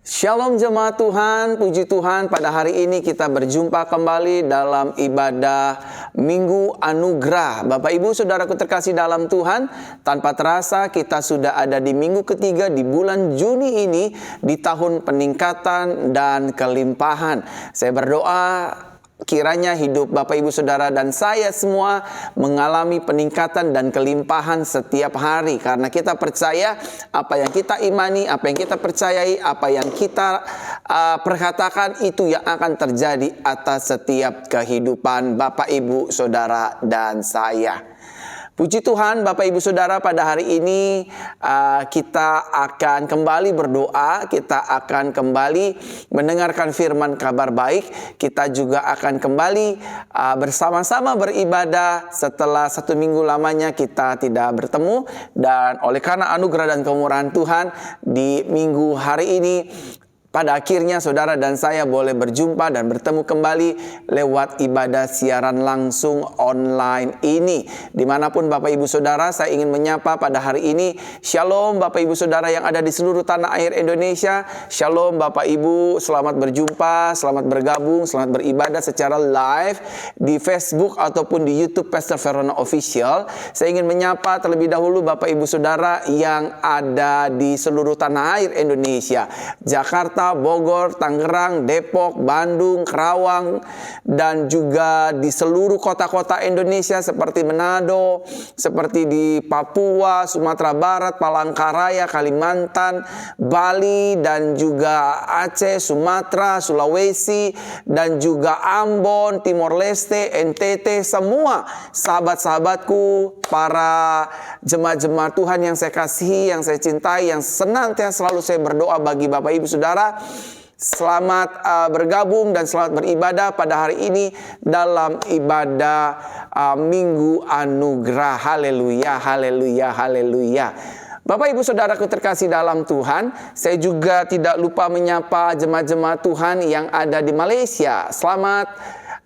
Shalom jemaat Tuhan, puji Tuhan, pada hari ini kita berjumpa kembali dalam ibadah Minggu Anugerah. Bapak Ibu Saudaraku terkasih dalam Tuhan, tanpa terasa kita sudah ada di minggu ketiga di bulan Juni ini, di tahun peningkatan dan kelimpahan. Saya berdoa kiranya hidup Bapak Ibu Saudara dan saya semua mengalami peningkatan dan kelimpahan setiap hari. Karena kita percaya apa yang kita imani, apa yang kita percayai, apa yang kita perkatakan itu yang akan terjadi atas setiap kehidupan Bapak Ibu Saudara dan saya. Puji Tuhan Bapak Ibu Saudara, pada hari ini kita akan kembali berdoa, kita akan kembali mendengarkan firman kabar baik. Kita juga akan kembali bersama-sama beribadah setelah 1 minggu lamanya kita tidak bertemu. Dan oleh karena anugerah dan kemurahan Tuhan, di minggu hari ini pada akhirnya saudara dan saya boleh berjumpa dan bertemu kembali lewat ibadah siaran langsung online ini. Dimanapun Bapak Ibu Saudara, saya ingin menyapa pada hari ini. Shalom Bapak Ibu Saudara yang ada di seluruh tanah air Indonesia. Shalom Bapak Ibu, selamat berjumpa, selamat bergabung, selamat beribadah secara live di Facebook ataupun di YouTube Pastor Verona Official. Saya ingin menyapa terlebih dahulu Bapak Ibu Saudara yang ada di seluruh tanah air Indonesia. Jakarta, Bogor, Tangerang, Depok, Bandung, Kerawang, dan juga di seluruh kota-kota Indonesia seperti Manado, seperti di Papua, Sumatera Barat, Palangkaraya, Kalimantan, Bali, dan juga Aceh, Sumatera, Sulawesi, dan juga Ambon, Timor Leste, NTT, semua sahabat-sahabatku, para jemaat-jemaat Tuhan yang saya kasihi, yang saya cintai, yang senantiasa selalu saya berdoa bagi Bapak Ibu Saudara. Selamat bergabung dan selamat beribadah pada hari ini dalam ibadah Minggu Anugerah. Haleluya, haleluya, haleluya. Bapak Ibu Saudaraku terkasih dalam Tuhan, saya juga tidak lupa menyapa jemaat-jemaat Tuhan yang ada di Malaysia. Selamat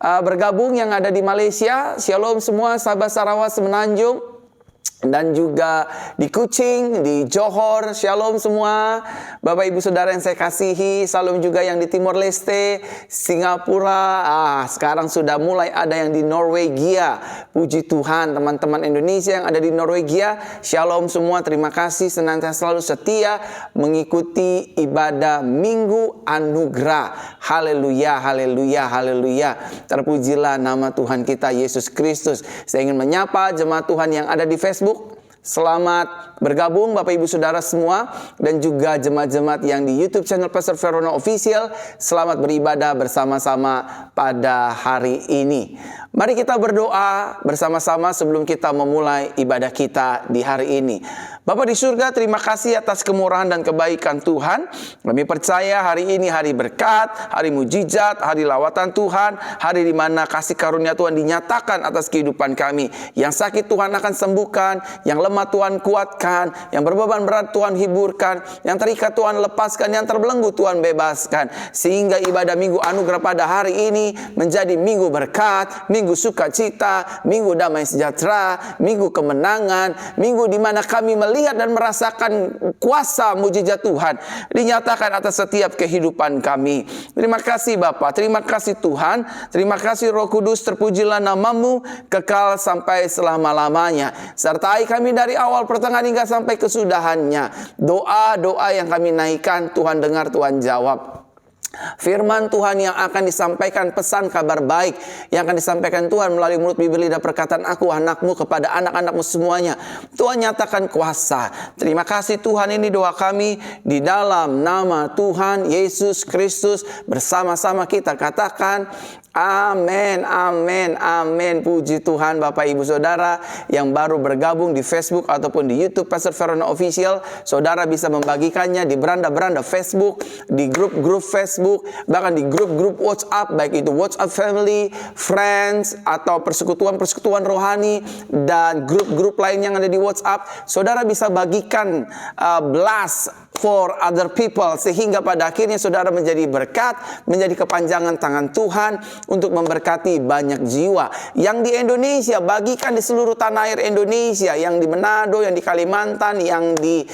bergabung yang ada di Malaysia. Shalom semua sahabat Sarawak Semenanjung. Dan juga di Kuching, di Johor, shalom semua Bapak Ibu Saudara yang saya kasihi. Salam juga yang di Timor Leste, Singapura, sekarang sudah mulai ada yang di Norwegia. Puji Tuhan teman-teman Indonesia yang ada di Norwegia, shalom semua, terima kasih senantiasa selalu setia mengikuti ibadah Minggu Anugerah. Haleluya, haleluya, haleluya. Terpujilah nama Tuhan kita Yesus Kristus. Saya ingin menyapa jemaat Tuhan yang ada di Facebook. Selamat bergabung Bapak Ibu Saudara semua, dan juga jemaat-jemaat yang di YouTube channel Pastor Verona Official. Selamat beribadah bersama-sama pada hari ini. Mari kita berdoa bersama-sama sebelum kita memulai ibadah kita di hari ini. Bapa di surga, terima kasih atas kemurahan dan kebaikan Tuhan. Kami percaya hari ini hari berkat, hari mujizat, hari lawatan Tuhan, hari di mana kasih karunia Tuhan dinyatakan atas kehidupan kami. Yang sakit Tuhan akan sembuhkan, yang lemah Tuhan kuatkan, yang berbeban berat Tuhan hiburkan, yang terikat Tuhan lepaskan, yang terbelenggu Tuhan bebaskan. Sehingga ibadah Minggu Anugerah pada hari ini menjadi minggu berkat, minggu sukacita, minggu damai sejahtera, minggu kemenangan, minggu di mana kami melihat dan merasakan kuasa mujizat Tuhan dinyatakan atas setiap kehidupan kami. Terima kasih Bapa, terima kasih Tuhan, terima kasih Roh Kudus, terpujilah namamu kekal sampai selama-lamanya. Sertai kami dari awal pertengahan hingga sampai kesudahannya. Doa-doa yang kami naikkan Tuhan dengar, Tuhan jawab. Firman Tuhan yang akan disampaikan, pesan kabar baik yang akan disampaikan Tuhan melalui mulut bibir lidah perkataan aku anakmu kepada anak-anakmu semuanya, Tuhan nyatakan kuasa. Terima kasih Tuhan, ini doa kami di dalam nama Tuhan Yesus Kristus. Bersama-sama kita katakan amin, amin, amin. Puji Tuhan Bapak Ibu Saudara yang baru bergabung di Facebook ataupun di YouTube Pastor Verona Official. Saudara bisa membagikannya di beranda-beranda Facebook, di grup-grup Facebook, bahkan di grup-grup WhatsApp, baik itu WhatsApp Family, Friends, atau persekutuan-persekutuan rohani, dan grup-grup lain yang ada di WhatsApp. Saudara bisa bagikan blast for other people, sehingga pada akhirnya saudara menjadi berkat, menjadi kepanjangan tangan Tuhan untuk memberkati banyak jiwa. Yang di Indonesia, bagikan di seluruh tanah air Indonesia, yang di Manado, yang di Kalimantan, yang di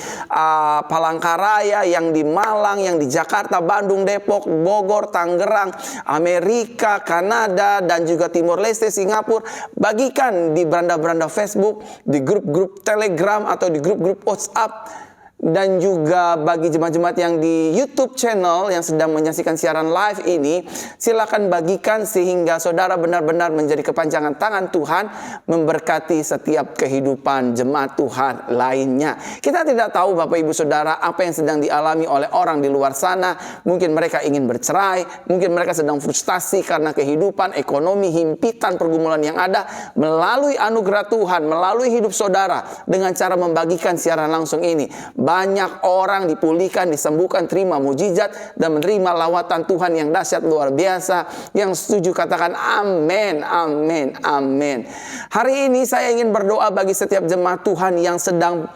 Palangkaraya, yang di Malang, yang di Jakarta, Bandung, Depok, Bogor, Tangerang, Amerika, Kanada, dan juga Timor Leste, Singapura. Bagikan di beranda-beranda Facebook, di grup-grup Telegram, atau di grup-grup WhatsApp. Dan juga bagi jemaat-jemaat yang di YouTube channel yang sedang menyaksikan siaran live ini, silakan bagikan sehingga saudara benar-benar menjadi kepanjangan tangan Tuhan, memberkati setiap kehidupan jemaat Tuhan lainnya. Kita tidak tahu Bapak Ibu Saudara apa yang sedang dialami oleh orang di luar sana. Mungkin mereka ingin bercerai, mungkin mereka sedang frustasi karena kehidupan, ekonomi, himpitan, pergumulan yang ada. Melalui anugerah Tuhan, melalui hidup saudara, dengan cara membagikan siaran langsung ini, banyak orang dipulihkan, disembuhkan, terima mujizat, dan menerima lawatan Tuhan yang dahsyat luar biasa. Yang setuju katakan amin, amin, amin. Hari ini saya ingin berdoa bagi setiap jemaat Tuhan yang sedang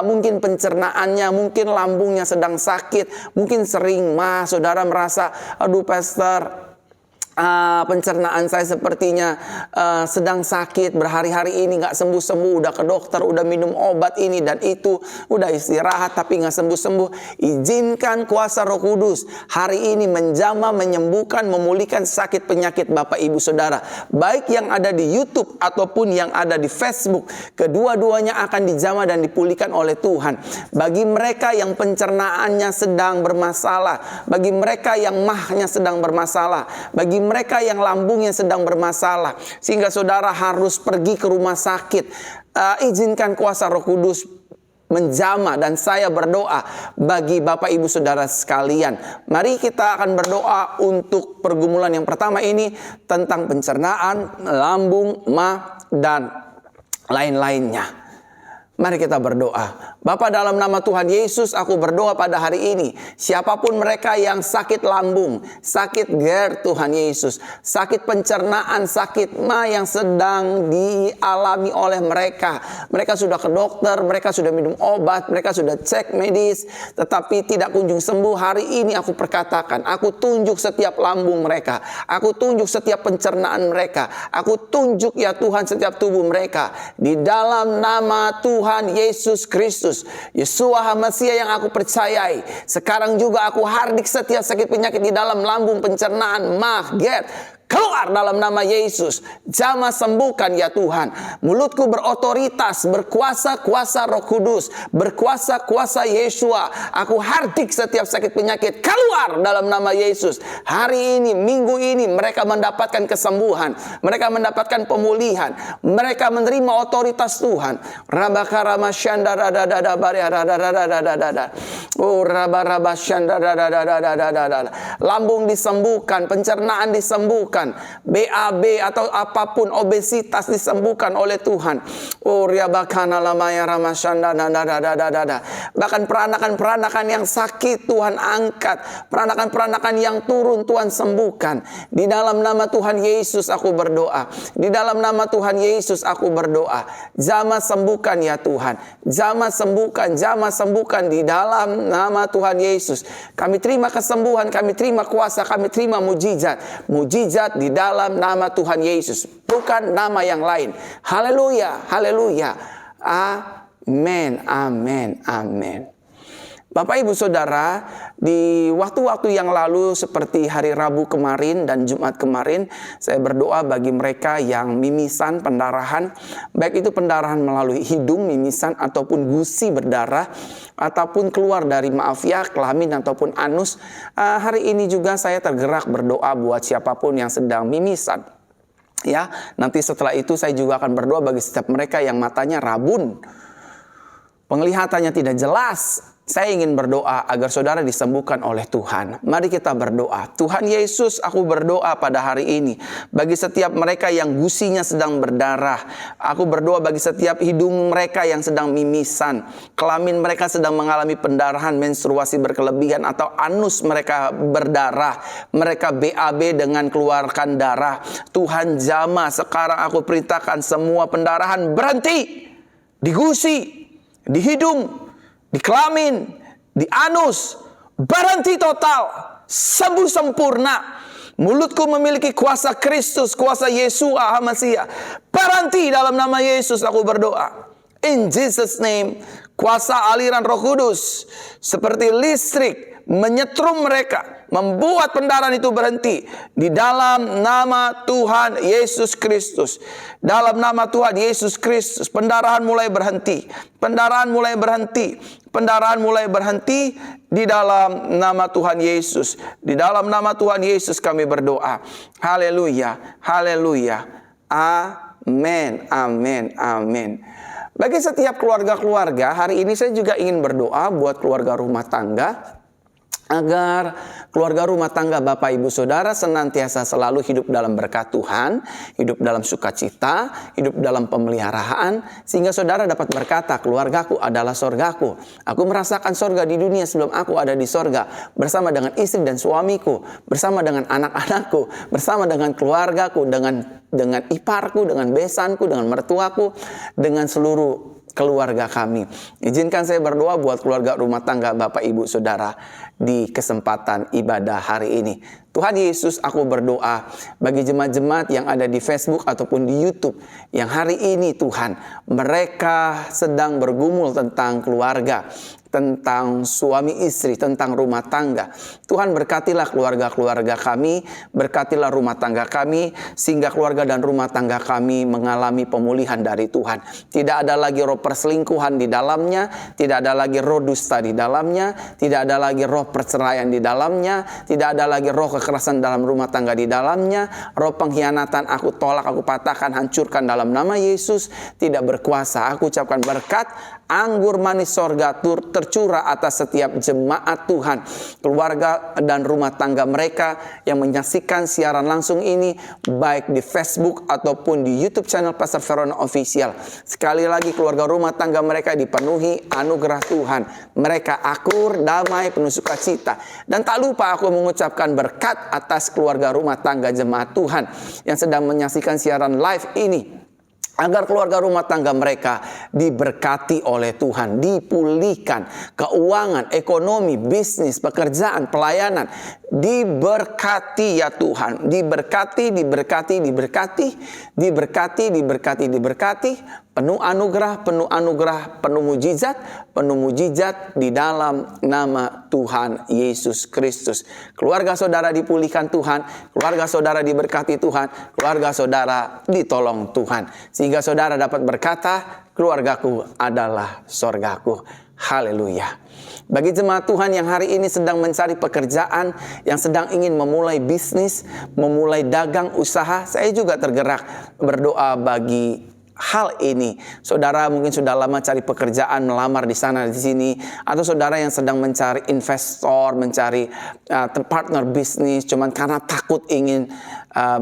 mungkin pencernaannya, mungkin lambungnya sedang sakit, mungkin sering saudara merasa, aduh pastor, pencernaan saya sepertinya sedang sakit, berhari-hari ini gak sembuh-sembuh, udah ke dokter, udah minum obat ini dan itu, udah istirahat tapi gak sembuh-sembuh. Izinkan kuasa Roh Kudus hari ini menjamah, menyembuhkan, memulihkan sakit penyakit Bapak Ibu Saudara, baik yang ada di YouTube ataupun yang ada di Facebook. Kedua-duanya akan dijamah dan dipulihkan oleh Tuhan. Bagi mereka yang pencernaannya sedang bermasalah, bagi mereka yang mahnya sedang bermasalah, bagi mereka yang lambungnya sedang bermasalah, sehingga saudara harus pergi ke rumah sakit, izinkan kuasa Roh Kudus menjamah. Dan saya berdoa bagi Bapak Ibu Saudara sekalian. Mari kita akan berdoa untuk pergumulan yang pertama ini, tentang pencernaan, lambung, dan lain-lainnya. Mari kita berdoa. Bapa, dalam nama Tuhan Yesus, aku berdoa pada hari ini, siapapun mereka yang sakit lambung, sakit GERD Tuhan Yesus, sakit pencernaan, sakit yang sedang dialami oleh mereka. Mereka sudah ke dokter, mereka sudah minum obat, mereka sudah cek medis, tetapi tidak kunjung sembuh. Hari ini aku perkatakan, aku tunjuk setiap lambung mereka, aku tunjuk setiap pencernaan mereka, aku tunjuk ya Tuhan setiap tubuh mereka, di dalam nama Tuhan Yesus Kristus, Yeshua HaMasiah yang aku percayai. Sekarang juga aku hardik setiap sakit penyakit di dalam lambung, pencernaan, GERD, keluar dalam nama Yesus. Jamah, sembuhkan ya Tuhan. Mulutku berotoritas, berkuasa kuasa Roh Kudus, berkuasa kuasa Yeshua. Aku hardik setiap sakit penyakit, keluar dalam nama Yesus. Hari ini, minggu ini, mereka mendapatkan kesembuhan, mereka mendapatkan pemulihan, mereka menerima otoritas Tuhan. Lambung disembuhkan, pencernaan disembuhkan, BAB atau apapun, obesitas disembuhkan oleh Tuhan. Bahkan peranakan-peranakan yang sakit Tuhan angkat, peranakan-peranakan yang turun Tuhan sembuhkan. Di dalam nama Tuhan Yesus aku berdoa, di dalam nama Tuhan Yesus aku berdoa. Jamah, sembuhkan ya Tuhan, jamah sembuhkan di dalam nama Tuhan Yesus. Kami terima kesembuhan, kami terima kuasa, kami terima mujizat di dalam nama Tuhan Yesus, bukan nama yang lain. Haleluya, haleluya. Amin, amin, amin. Bapak Ibu Saudara, di waktu-waktu yang lalu seperti hari Rabu kemarin dan Jumat kemarin, saya berdoa bagi mereka yang mimisan, pendarahan, baik itu pendarahan melalui hidung, mimisan, ataupun gusi berdarah, ataupun keluar dari kelamin ataupun anus. Hari ini juga saya tergerak berdoa buat siapapun yang sedang mimisan. Ya, nanti setelah itu saya juga akan berdoa bagi setiap mereka yang matanya rabun, penglihatannya tidak jelas. Saya ingin berdoa agar saudara disembuhkan oleh Tuhan. Mari kita berdoa. Tuhan Yesus, aku berdoa pada hari ini bagi setiap mereka yang gusinya sedang berdarah. Aku berdoa bagi setiap hidung mereka yang sedang mimisan, kelamin mereka sedang mengalami pendarahan, menstruasi berkelebihan, atau anus mereka berdarah, mereka BAB dengan keluarkan darah. Tuhan jamah, sekarang aku perintahkan semua pendarahan berhenti di gusi, di hidung, di kelamin, di anus, berhenti total, sembuh sempurna. Mulutku memiliki kuasa Kristus, kuasa Yesua HaMasiah. Berhenti dalam nama Yesus aku berdoa. In Jesus name, kuasa aliran Roh Kudus seperti listrik menyetrum mereka, membuat pendarahan itu berhenti di dalam nama Tuhan Yesus Kristus. Dalam nama Tuhan Yesus Kristus, pendarahan mulai berhenti. Pendarahan mulai berhenti. Pendarahan mulai berhenti di dalam nama Tuhan Yesus. Di dalam nama Tuhan Yesus kami berdoa. Haleluya, haleluya. Amin, amin, amin. Bagi setiap keluarga-keluarga, hari ini saya juga ingin berdoa buat keluarga rumah tangga, agar keluarga rumah tangga Bapak Ibu Saudara senantiasa selalu hidup dalam berkat Tuhan, hidup dalam sukacita, hidup dalam pemeliharaan, sehingga saudara dapat berkata, keluargaku adalah sorgaku. Aku merasakan sorga di dunia sebelum aku ada di sorga, bersama dengan istri dan suamiku, bersama dengan anak-anakku, bersama dengan keluargaku, dengan iparku, dengan besanku, dengan mertuaku, dengan seluruh keluarga kami. Izinkan saya berdoa buat keluarga rumah tangga Bapak Ibu Saudara di kesempatan ibadah hari ini. Tuhan Yesus, aku berdoa bagi jemaat-jemaat yang ada di Facebook ataupun di YouTube yang hari ini Tuhan, mereka sedang bergumul tentang keluarga, tentang suami istri, tentang rumah tangga. Tuhan berkatilah keluarga-keluarga kami, berkatilah rumah tangga kami, sehingga keluarga dan rumah tangga kami mengalami pemulihan dari Tuhan. Tidak ada lagi roh perselingkuhan di dalamnya, tidak ada lagi roh dusta di dalamnya, tidak ada lagi roh perceraian di dalamnya, tidak ada lagi roh kekerasan dalam rumah tangga di dalamnya, roh pengkhianatan aku tolak, aku patahkan, hancurkan dalam nama Yesus, tidak berkuasa. Aku ucapkan berkat, anggur manis sorga tercurah atas setiap jemaat Tuhan, keluarga dan rumah tangga mereka yang menyaksikan siaran langsung ini, baik di Facebook ataupun di YouTube channel Pastor Verona Official. Sekali lagi, keluarga rumah tangga mereka dipenuhi anugerah Tuhan. Mereka akur, damai, penuh sukacita. Dan tak lupa aku mengucapkan berkat atas keluarga rumah tangga jemaat Tuhan yang sedang menyaksikan siaran live ini, agar keluarga rumah tangga mereka diberkati oleh Tuhan, dipulihkan keuangan, ekonomi, bisnis, pekerjaan, pelayanan, diberkati ya Tuhan, diberkati, diberkati, diberkati, diberkati, diberkati, diberkati, penuh anugerah, penuh mujizat di dalam nama Tuhan Yesus Kristus. Keluarga saudara dipulihkan Tuhan, keluarga saudara diberkati Tuhan, keluarga saudara ditolong Tuhan, sehingga saudara dapat berkata, keluargaku adalah sorgaku. Haleluya. Bagi jemaat Tuhan yang hari ini sedang mencari pekerjaan, yang sedang ingin memulai bisnis, memulai dagang usaha, saya juga tergerak berdoa bagi hal ini. Saudara mungkin sudah lama cari pekerjaan, melamar di sana di sini, atau saudara yang sedang mencari investor, mencari partner bisnis, cuman karena takut ingin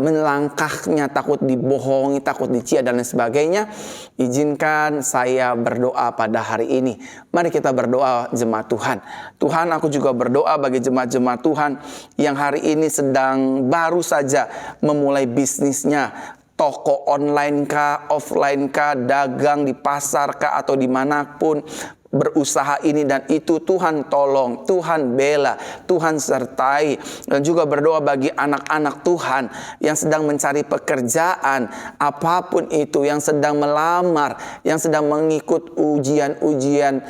melangkahnya, takut dibohongi, takut dicia dan lain sebagainya. Izinkan saya berdoa pada hari ini. Mari kita berdoa jemaat Tuhan. Tuhan, aku juga berdoa bagi jemaat-jemaat Tuhan yang hari ini sedang baru saja memulai bisnisnya, toko online kah, offline kah, dagang di pasar kah, atau dimanapun berusaha ini dan itu. Tuhan tolong, Tuhan bela, Tuhan sertai. Dan juga berdoa bagi anak-anak Tuhan yang sedang mencari pekerjaan, apapun itu, yang sedang melamar, yang sedang mengikut ujian-ujian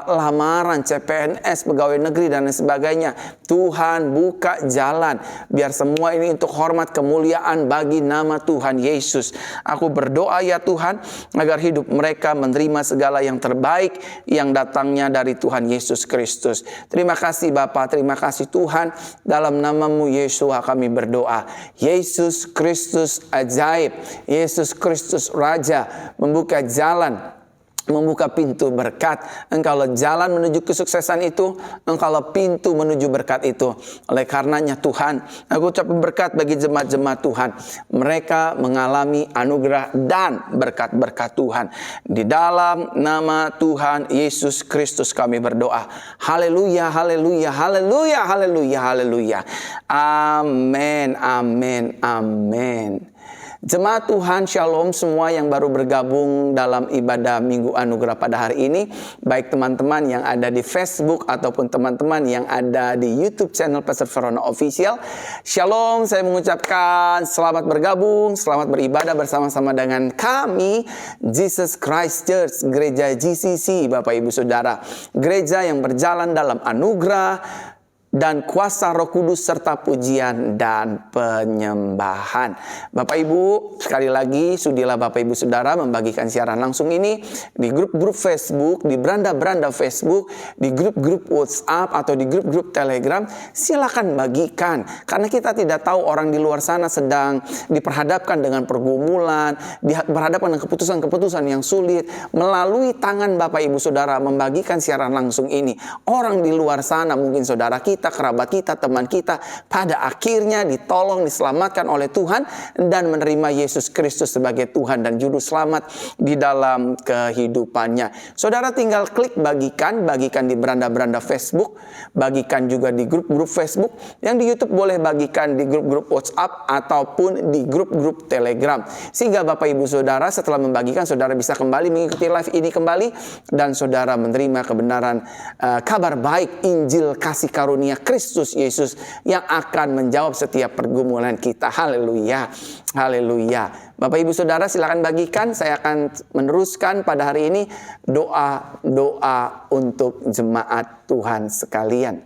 lamaran, CPNS, pegawai negeri dan lain sebagainya. Tuhan buka jalan, biar semua ini untuk hormat kemuliaan bagi nama Tuhan Yesus. Aku berdoa ya Tuhan, agar hidup mereka menerima segala yang terbaik yang datangnya dari Tuhan Yesus Kristus. Terima kasih Bapa, terima kasih Tuhan. Dalam nama-Mu Yesua kami berdoa. Yesus Kristus ajaib, Yesus Kristus Raja, membuka jalan, membuka pintu berkat. Engkaulah jalan menuju kesuksesan itu, Engkaulah pintu menuju berkat itu. Oleh karenanya Tuhan, aku ucap berkat bagi jemaat-jemaat Tuhan. Mereka mengalami anugerah dan berkat-berkat Tuhan. Di dalam nama Tuhan Yesus Kristus kami berdoa. Haleluya, haleluya, haleluya, haleluya, haleluya. Amin, amin, amin. Jemaat Tuhan, Shalom semua yang baru bergabung dalam ibadah Minggu Anugerah pada hari ini. Baik teman-teman yang ada di Facebook ataupun teman-teman yang ada di YouTube channel Pastor Verona Official. Shalom, saya mengucapkan selamat bergabung, selamat beribadah bersama-sama dengan kami, Jesus Christ Church, Gereja GCC, Bapak Ibu Saudara. Gereja yang berjalan dalam anugerah dan kuasa Roh Kudus serta pujian dan penyembahan. Bapak Ibu, sekali lagi sudilah Bapak Ibu Saudara membagikan siaran langsung ini di grup-grup Facebook, di beranda-beranda Facebook, di grup-grup WhatsApp atau di grup-grup Telegram. Silakan bagikan, karena kita tidak tahu orang di luar sana sedang diperhadapkan dengan pergumulan, diperhadapkan dengan keputusan-keputusan yang sulit. Melalui tangan Bapak Ibu Saudara membagikan siaran langsung ini, orang di luar sana, mungkin saudara kita, kerabat kita, teman kita, pada akhirnya ditolong, diselamatkan oleh Tuhan dan menerima Yesus Kristus sebagai Tuhan dan Juru Selamat di dalam kehidupannya. Saudara tinggal klik bagikan di beranda-beranda Facebook, bagikan juga di grup-grup Facebook, yang di YouTube boleh bagikan di grup-grup WhatsApp ataupun di grup-grup Telegram. Sehingga Bapak Ibu Saudara setelah membagikan, saudara bisa kembali mengikuti live ini kembali dan saudara menerima kebenaran kabar baik Injil kasih karunia Kristus Yesus yang akan menjawab setiap pergumulan kita. Haleluya, haleluya. Bapak Ibu Saudara silakan bagikan. Saya akan meneruskan pada hari ini doa-doa untuk jemaat Tuhan sekalian.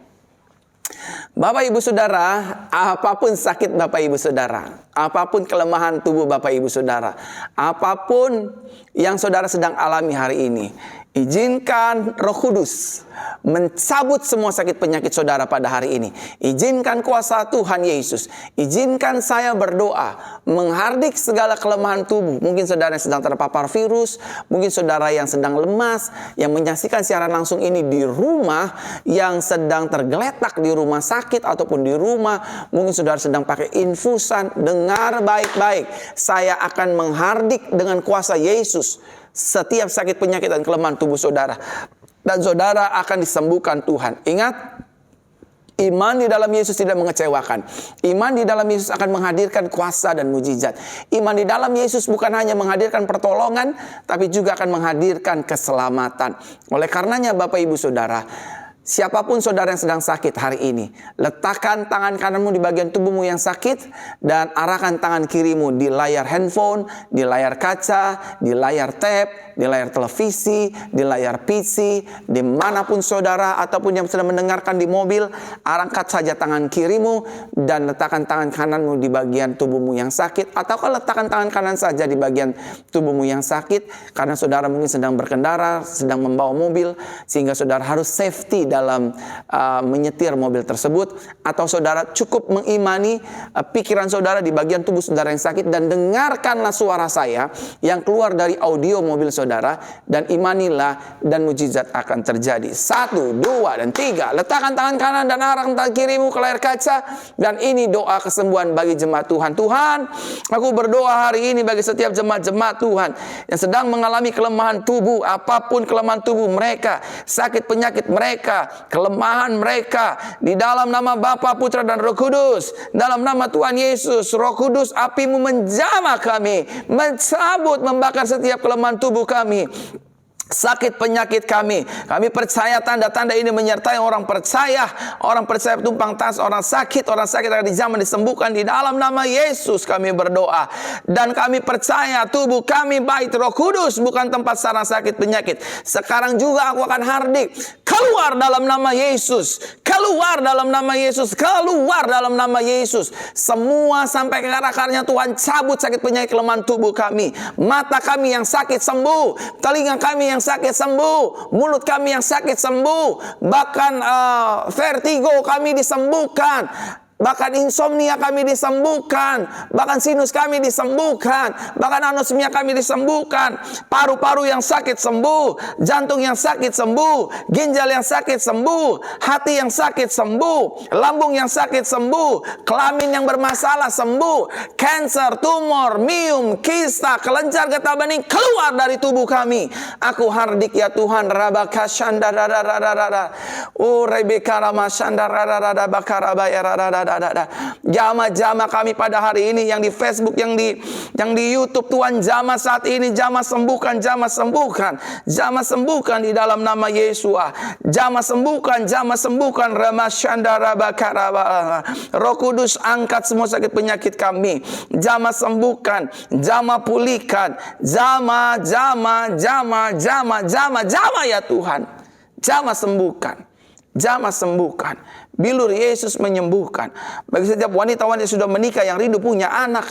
Bapak Ibu Saudara, apapun sakit Bapak Ibu Saudara, apapun kelemahan tubuh Bapak Ibu Saudara, apapun yang saudara sedang alami hari ini, izinkan Roh Kudus mencabut semua sakit penyakit saudara pada hari ini. Izinkan kuasa Tuhan Yesus, izinkan saya berdoa menghardik segala kelemahan tubuh. Mungkin saudara yang sedang terpapar virus, mungkin saudara yang sedang lemas, yang menyaksikan siaran langsung ini di rumah, yang sedang tergeletak di rumah sakit ataupun di rumah, mungkin saudara sedang pakai infusan. Dengar baik-baik, saya akan menghardik dengan kuasa Yesus setiap sakit penyakit dan kelemahan tubuh saudara, dan saudara akan disembuhkan Tuhan. Ingat, iman di dalam Yesus tidak mengecewakan. Iman di dalam Yesus akan menghadirkan kuasa dan mujizat. Iman di dalam Yesus bukan hanya menghadirkan pertolongan, tapi juga akan menghadirkan keselamatan. Oleh karenanya Bapak Ibu Saudara, siapapun saudara yang sedang sakit hari ini, letakkan tangan kananmu di bagian tubuhmu yang sakit dan arahkan tangan kirimu di layar handphone, di layar kaca, di layar tab, di layar televisi, di layar PC, dimanapun saudara ataupun yang sedang mendengarkan di mobil. Angkat saja tangan kirimu dan letakkan tangan kananmu di bagian tubuhmu yang sakit, ataukah letakkan tangan kanan saja di bagian tubuhmu yang sakit, karena saudara mungkin sedang berkendara, sedang membawa mobil, sehingga saudara harus safety dalam menyetir mobil tersebut. Atau saudara cukup mengimani pikiran saudara di bagian tubuh saudara yang sakit, dan dengarkanlah suara saya yang keluar dari audio mobil saudara, dan imanilah dan mujizat akan terjadi. 1, 2, dan 3. Letakkan tangan kanan dan arahkan tangan kirimu ke layar kaca, dan ini doa kesembuhan bagi jemaat Tuhan. Tuhan, aku berdoa hari ini bagi setiap jemaat-jemaat Tuhan yang sedang mengalami kelemahan tubuh, apapun kelemahan tubuh mereka, sakit penyakit mereka, kelemahan mereka, di dalam nama Bapa, Putra, dan Roh Kudus, dalam nama Tuhan Yesus. Roh Kudus, apimu menjamah kami, mencabut, membakar setiap kelemahan tubuh kami, sakit penyakit kami. Kami percaya tanda-tanda ini menyertai orang percaya. Orang percaya tumpang tas, orang sakit akan dijamah, disembuhkan di dalam nama Yesus kami berdoa. Dan kami percaya tubuh kami baik Roh Kudus, bukan tempat sarang sakit penyakit. Sekarang juga aku akan hardik, keluar dalam nama Yesus, keluar dalam nama Yesus, keluar dalam nama Yesus. Semua sampai ke akar-akarnya Tuhan cabut sakit penyakit kelemahan tubuh kami. Mata kami yang sakit sembuh, telinga kami yang sakit sembuh, mulut kami yang sakit sembuh, bahkan vertigo kami disembuhkan, bahkan insomnia kami disembuhkan, bahkan sinus kami disembuhkan, bahkan anosmia kami disembuhkan, paru-paru yang sakit sembuh, jantung yang sakit sembuh, ginjal yang sakit sembuh, hati yang sakit sembuh, lambung yang sakit sembuh, kelamin yang bermasalah sembuh, kanker, tumor, miom, kista, kelenjar getah bening keluar dari tubuh kami. Aku hardik ya Tuhan, rabakashanda rarararara, Rebeka ramashanda rararara bakarabaya rararara. Jamaah-jamaah kami pada hari ini yang di Facebook, yang di YouTube, Tuhan jamah saat ini, jamah sembuhkan, jamah sembuhkan, jamah sembuhkan di dalam nama Yesus. Jamah sembuhkan, Ramashandara Bakaraba. Roh Kudus angkat semua sakit penyakit kami. Jamah sembuhkan, jamah pulihkan, jamah ya Tuhan. Jamah sembuhkan. Bilur Yesus menyembuhkan. Bagi setiap wanita-wanita yang sudah menikah yang rindu punya anak,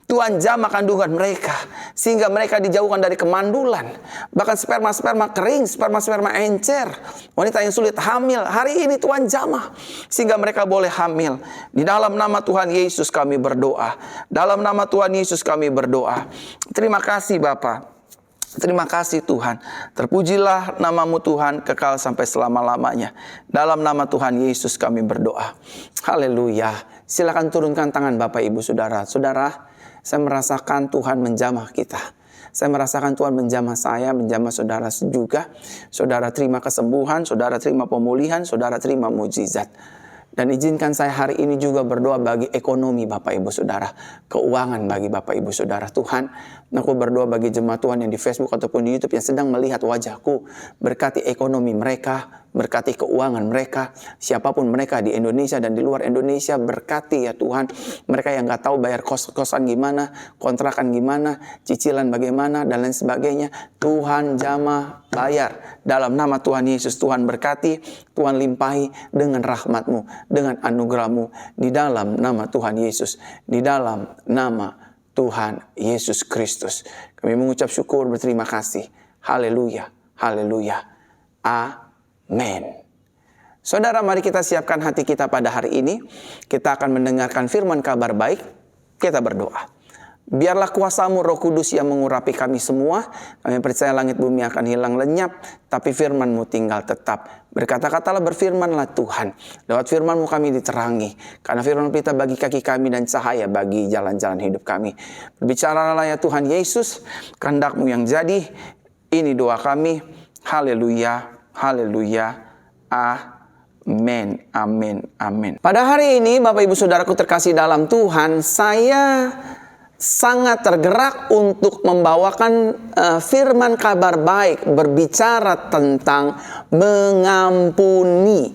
Tuhan jamah kandungan mereka sehingga mereka dijauhkan dari kemandulan. Bahkan sperma-sperma kering, sperma-sperma encer. Wanita yang sulit hamil, hari ini Tuhan jamah sehingga mereka boleh hamil. Di dalam nama Tuhan Yesus kami berdoa. Dalam nama Tuhan Yesus kami berdoa. Terima kasih Bapa. Terima kasih Tuhan. Terpujilah namamu Tuhan kekal sampai selama-lamanya. Dalam nama Tuhan Yesus kami berdoa. Haleluya. Silakan turunkan tangan Bapak Ibu Saudara. Saudara, saya merasakan Tuhan menjamah kita. Saya merasakan Tuhan menjamah saya, menjamah saudara juga. Saudara terima kesembuhan, saudara terima pemulihan, saudara terima mujizat. Dan izinkan saya hari ini juga berdoa bagi ekonomi Bapak Ibu Saudara. Keuangan bagi Bapak Ibu Saudara. Tuhan, aku berdoa bagi jemaat Tuhan yang di Facebook ataupun di YouTube yang sedang melihat wajahku. Berkati ekonomi mereka, berkati keuangan mereka. Siapapun mereka di Indonesia dan di luar Indonesia, berkati ya Tuhan. Mereka yang gak tahu bayar kos-kosan gimana, kontrakan gimana, cicilan bagaimana, dan lain sebagainya. Tuhan jamah bayar. Dalam nama Tuhan Yesus, Tuhan berkati, Tuhan limpahi dengan rahmat-Mu, dengan anugerah-Mu. Di dalam nama Tuhan Yesus, di dalam nama Tuhan Yesus Kristus. Kami mengucap syukur, berterima kasih. Haleluya, haleluya, amin. Saudara, mari kita siapkan hati kita pada hari ini. Kita akan mendengarkan firman kabar baik. Kita berdoa. Biarlah kuasa-Mu Roh Kudus yang mengurapi kami semua. Kami percaya langit bumi akan hilang lenyap, tapi firman-Mu tinggal tetap. Berkata-katalah, berfirmanlah Tuhan. Lewat firman-Mu kami diterangi. Karena firman kita bagi kaki kami dan cahaya bagi jalan-jalan hidup kami. Berbicaralah ya Tuhan Yesus, kehendak-Mu yang jadi. Ini doa kami. Haleluya, haleluya, amin, amin, amin. Pada hari ini Bapak Ibu Saudaraku terkasih dalam Tuhan, saya sangat tergerak untuk membawakan firman kabar baik, berbicara tentang mengampuni.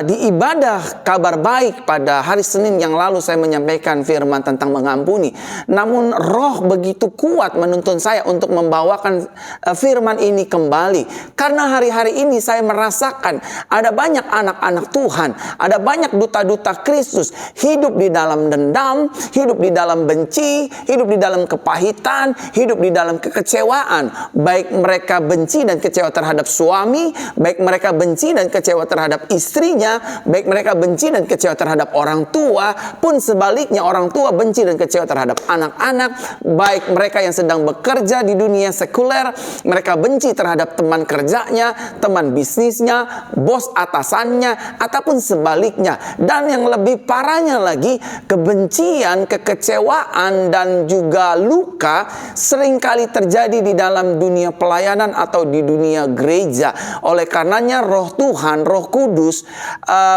Di ibadah kabar baik pada hari Senin yang lalu saya menyampaikan firman tentang mengampuni. Namun roh begitu kuat menuntun saya untuk membawakan firman ini kembali. Karena hari-hari ini saya merasakan ada banyak anak-anak Tuhan, ada banyak duta-duta Kristus hidup di dalam dendam, hidup di dalam benci, hidup di dalam kepahitan, hidup di dalam kekecewaan. Baik mereka benci dan kecewa terhadap suami, baik mereka benci dan kecewa terhadap istrinya, baik mereka benci dan kecewa terhadap orang tua, pun sebaliknya orang tua benci dan kecewa terhadap anak-anak. Baik mereka yang sedang bekerja di dunia sekuler, mereka benci terhadap teman kerjanya, teman bisnisnya, bos atasannya, ataupun sebaliknya. Dan yang lebih parahnya lagi, kebencian, kekecewaan, dan juga luka seringkali terjadi di dalam dunia pelayanan atau di dunia gereja. Oleh karenanya roh Tuhan, Roh Kudus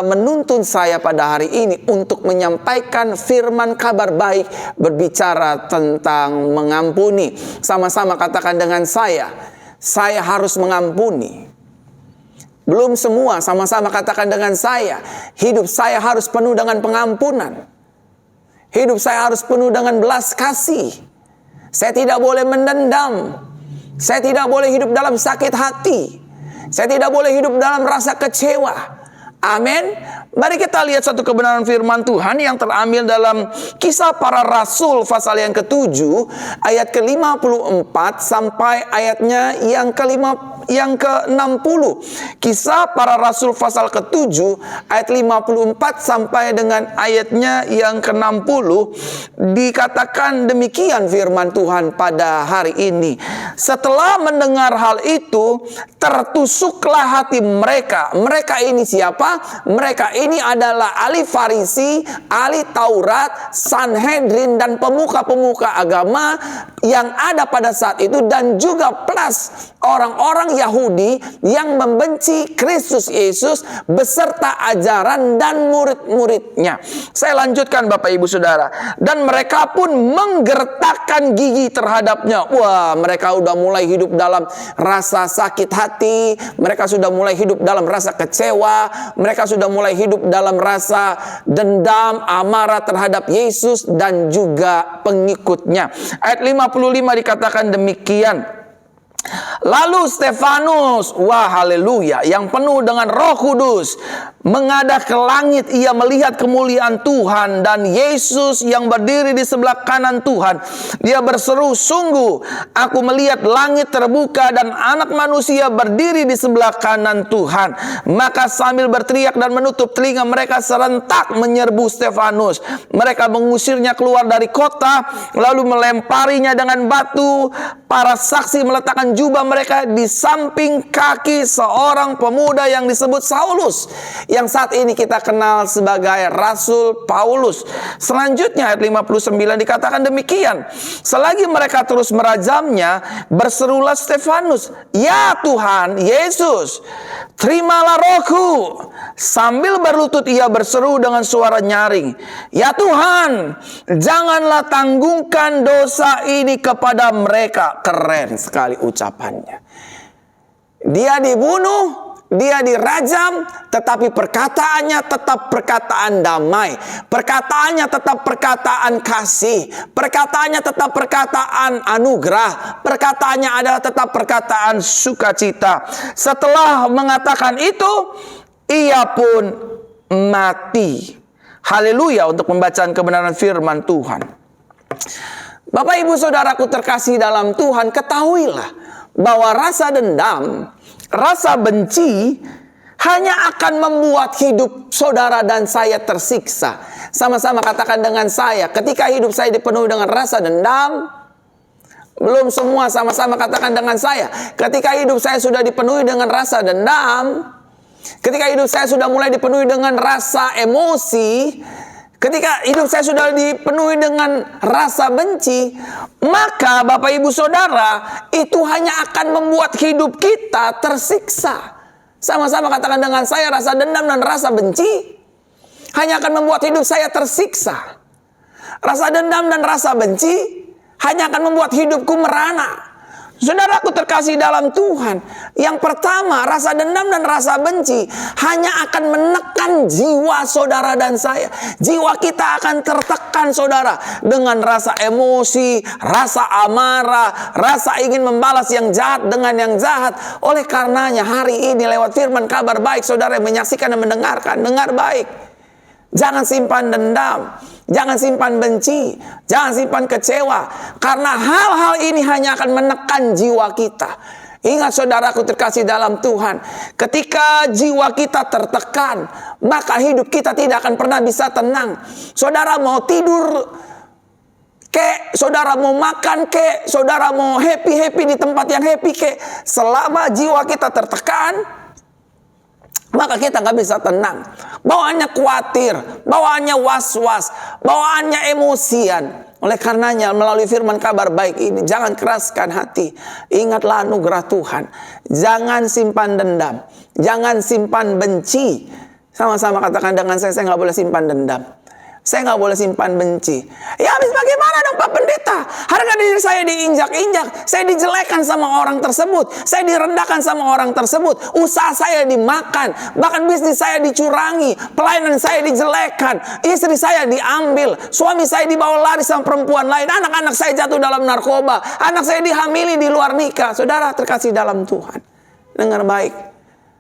menuntun saya pada hari ini untuk menyampaikan firman kabar baik berbicara tentang mengampuni. Sama-sama katakan dengan saya harus mengampuni. Belum semua, sama-sama katakan dengan saya, hidup saya harus penuh dengan pengampunan. Hidup saya harus penuh dengan belas kasih. Saya tidak boleh mendendam. Saya tidak boleh hidup dalam sakit hati. Saya tidak boleh hidup dalam rasa kecewa. Amin. Mari kita lihat satu kebenaran firman Tuhan yang terambil dalam Kisah Para Rasul pasal yang ke-7 ayat ke-54 sampai ayatnya yang ke-60. Kisah Para Rasul pasal ke-7 ayat 54 sampai dengan ayatnya yang ke-60 dikatakan demikian firman Tuhan pada hari ini. Setelah mendengar hal itu, tertusuklah hati mereka. Mereka ini siapa? Mereka ini adalah ahli Farisi, ahli Taurat, Sanhedrin, dan pemuka-pemuka agama yang ada pada saat itu, dan juga plus orang-orang Yahudi yang membenci Kristus Yesus beserta ajaran dan murid-muridnya. Saya lanjutkan Bapak Ibu Saudara. Dan mereka pun menggertakkan gigi terhadapnya. Wah, mereka sudah mulai hidup dalam rasa sakit hati. Mereka sudah mulai hidup dalam rasa kecewa. Mereka sudah mulai hidup dalam rasa dendam, amarah terhadap Yesus dan juga pengikutnya. Ayat 55 dikatakan demikian. Lalu Stefanus, wah haleluya, yang penuh dengan Roh Kudus, menghadap ke langit. Ia melihat kemuliaan Tuhan dan Yesus yang berdiri di sebelah kanan Tuhan. Dia berseru, sungguh aku melihat langit terbuka dan Anak Manusia berdiri di sebelah kanan Tuhan. Maka sambil berteriak dan menutup telinga mereka, serentak menyerbu Stefanus. Mereka mengusirnya keluar dari kota, lalu melemparinya dengan batu. Para saksi meletakkan jubah mereka di samping kaki seorang pemuda yang disebut Saulus, yang saat ini kita kenal sebagai Rasul Paulus. Selanjutnya ayat 59 dikatakan demikian. Selagi mereka terus merajamnya, berserulah Stefanus, ya Tuhan Yesus, terimalah rohku. Sambil berlutut ia berseru dengan suara nyaring, ya Tuhan, janganlah tanggungkan dosa ini kepada mereka. Keren sekali ucapannya. Dia dibunuh, dia dirajam, tetapi perkataannya tetap perkataan damai. Perkataannya tetap perkataan kasih. Perkataannya tetap perkataan anugerah. Perkataannya adalah tetap perkataan sukacita. Setelah mengatakan itu, ia pun mati. Haleluya untuk pembacaan kebenaran firman Tuhan. Bapak Ibu Saudaraku terkasih dalam Tuhan, ketahuilah bahwa rasa dendam, rasa benci hanya akan membuat hidup saudara dan saya tersiksa. Sama-sama katakan dengan saya, ketika hidup saya dipenuhi dengan rasa dendam. Belum semua, sama-sama katakan dengan saya, ketika hidup saya sudah dipenuhi dengan rasa dendam, ketika hidup saya sudah mulai dipenuhi dengan rasa emosi, ketika hidup saya sudah dipenuhi dengan rasa benci, maka Bapak Ibu Saudara, itu hanya akan membuat hidup kita tersiksa. Sama-sama katakan dengan saya, rasa dendam dan rasa benci hanya akan membuat hidup saya tersiksa. Rasa dendam dan rasa benci hanya akan membuat hidupku merana. Saudaraku terkasih dalam Tuhan, yang pertama, rasa dendam dan rasa benci hanya akan menekan jiwa saudara dan saya. Jiwa kita akan tertekan saudara dengan rasa emosi, rasa amarah, rasa ingin membalas yang jahat dengan yang jahat. Oleh karenanya hari ini lewat firman kabar baik, saudara yang menyaksikan dan mendengarkan, dengar baik. Jangan simpan dendam, jangan simpan benci, jangan simpan kecewa. Karena hal-hal ini hanya akan menekan jiwa kita. Ingat saudaraku terkasih dalam Tuhan, ketika jiwa kita tertekan, maka hidup kita tidak akan pernah bisa tenang. Saudara mau tidur kek, saudara mau makan kek, saudara mau happy-happy di tempat yang happy kek, selama jiwa kita tertekan, maka kita nggak bisa tenang. Bawaannya khawatir, bawaannya was-was, bawaannya emosian. Oleh karenanya melalui firman kabar baik ini, jangan keraskan hati. Ingatlah anugerah Tuhan. Jangan simpan dendam, jangan simpan benci. Sama-sama katakan dengan saya nggak boleh simpan dendam. Saya nggak boleh simpan benci. Ya habis bagaimana dong Pak Pendeta? Harga diri saya diinjak-injak. Saya dijelekan sama orang tersebut. Saya direndahkan sama orang tersebut. Usaha saya dimakan. Bahkan bisnis saya dicurangi. Pelayanan saya dijelekan. Istri saya diambil. Suami saya dibawa lari sama perempuan lain. Anak-anak saya jatuh dalam narkoba. Anak saya dihamili di luar nikah. Saudara terkasih dalam Tuhan, dengar baik.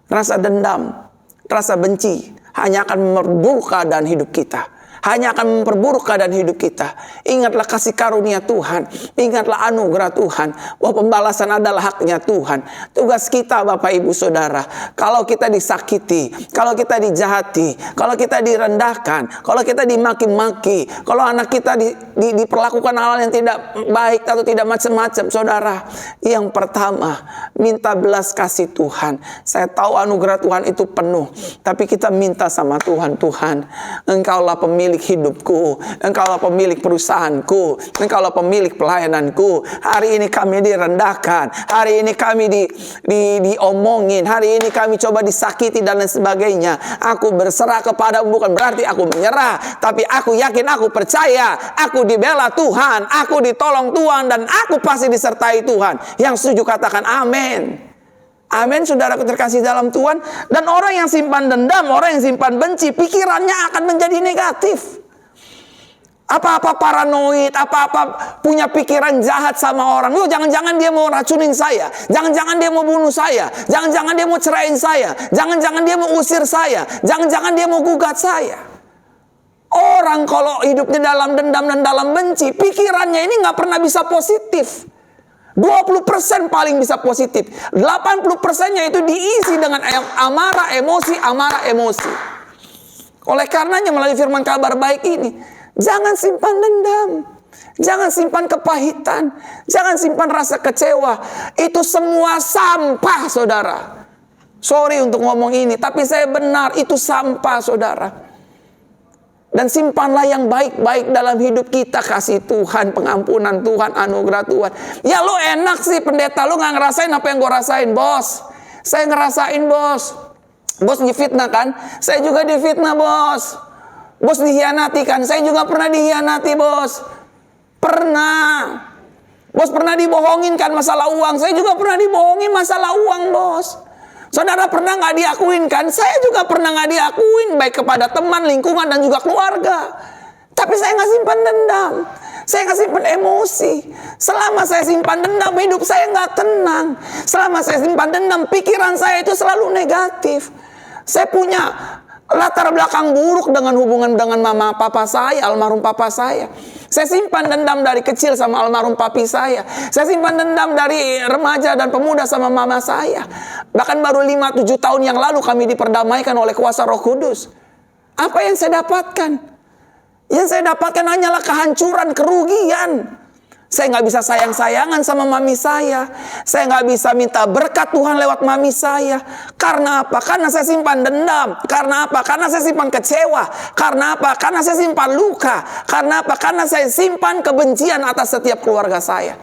Rasa dendam, rasa benci hanya akan memperburuk keadaan hidup kita. Hanya akan memperburuk keadaan hidup kita. Ingatlah kasih karunia Tuhan. Ingatlah anugerah Tuhan. Bahwa pembalasan adalah haknya Tuhan. Tugas kita Bapak Ibu Saudara, kalau kita disakiti, kalau kita dijahati, kalau kita direndahkan, kalau kita dimaki-maki, kalau anak kita diperlakukan hal yang tidak baik atau tidak macam-macam, saudara, yang pertama, minta belas kasih Tuhan. Saya tahu anugerah Tuhan itu penuh, tapi kita minta sama Tuhan, Tuhan, Engkaulah pemilik pemilik hidupku, Engkaulah pemilik perusahaanku, Engkaulah pemilik pelayananku. Hari ini kami direndahkan, hari ini kami diomongin, hari ini kami coba disakiti dan lain sebagainya. Aku berserah kepadamu, bukan berarti aku menyerah, tapi aku yakin, aku percaya, aku dibela Tuhan, aku ditolong Tuhan, dan aku pasti disertai Tuhan. Yang setuju katakan amin. Amin, saudaraku terkasih dalam Tuhan. Dan orang yang simpan dendam, orang yang simpan benci, pikirannya akan menjadi negatif. Apa-apa paranoid, apa-apa punya pikiran jahat sama orang. Loh, jangan-jangan dia mau racunin saya, jangan-jangan dia mau bunuh saya, jangan-jangan dia mau ceraiin saya, jangan-jangan dia mau usir saya, jangan-jangan dia mau gugat saya. Orang kalau hidupnya dalam dendam dan dalam benci, pikirannya ini nggak pernah bisa positif. 20% paling bisa positif. 80%-nya itu diisi dengan amarah emosi. Oleh karenanya melalui firman kabar baik ini, jangan simpan dendam, jangan simpan kepahitan, jangan simpan rasa kecewa. Itu semua sampah, saudara. Sorry untuk ngomong ini, tapi saya benar, itu sampah, saudara. Dan simpanlah yang baik-baik dalam hidup kita. Kasih Tuhan, pengampunan Tuhan, anugerah Tuhan. Ya lo enak sih pendeta, lo gak ngerasain apa yang gue rasain, bos. Saya ngerasain, bos. Bos difitnah kan? Saya juga difitnah, bos. Bos dihianati kan? Saya juga pernah dihianati, bos. Pernah. Bos pernah dibohongin kan masalah uang? Saya juga pernah dibohongin masalah uang, bos. Saudara pernah gak diakuin kan? Saya juga pernah gak diakuin, baik kepada teman, lingkungan, dan juga keluarga. Tapi saya gak simpan dendam, saya gak simpan emosi. Selama saya simpan dendam, hidup saya gak tenang. Selama saya simpan dendam, pikiran saya itu selalu negatif. Saya punya latar belakang buruk dengan hubungan dengan mama papa saya, almarhum papa saya. Saya simpan dendam dari kecil sama almarhum papi saya. Saya simpan dendam dari remaja dan pemuda sama mama saya. Bahkan baru 5-7 tahun yang lalu kami diperdamaikan oleh kuasa Roh Kudus. Apa yang saya dapatkan? Yang saya dapatkan hanyalah kehancuran, kerugian. Saya nggak bisa sayang-sayangan sama mami saya. Saya nggak bisa minta berkat Tuhan lewat mami saya. Karena apa? Karena saya simpan dendam. Karena apa? Karena saya simpan kecewa. Karena apa? Karena saya simpan luka. Karena apa? Karena saya simpan kebencian atas setiap keluarga saya.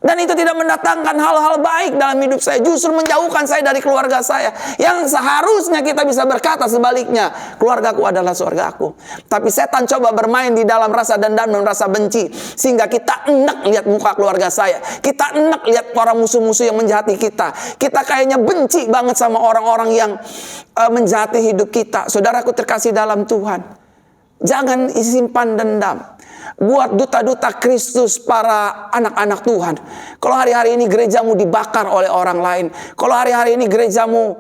Dan itu tidak mendatangkan hal-hal baik dalam hidup saya. Justru menjauhkan saya dari keluarga saya. Yang seharusnya kita bisa berkata sebaliknya. Keluargaku adalah surgaku. Tapi setan coba bermain di dalam rasa dendam dan rasa benci. Sehingga kita enak lihat muka keluarga saya. Kita enak lihat para musuh-musuh yang menjahati kita. Kita kayaknya benci banget sama orang-orang yang menjahati hidup kita. Saudaraku terkasih dalam Tuhan. Jangan simpan dendam. Buat duta-duta Kristus para anak-anak Tuhan. Kalau hari-hari ini gerejamu dibakar oleh orang lain, kalau hari-hari ini gerejamu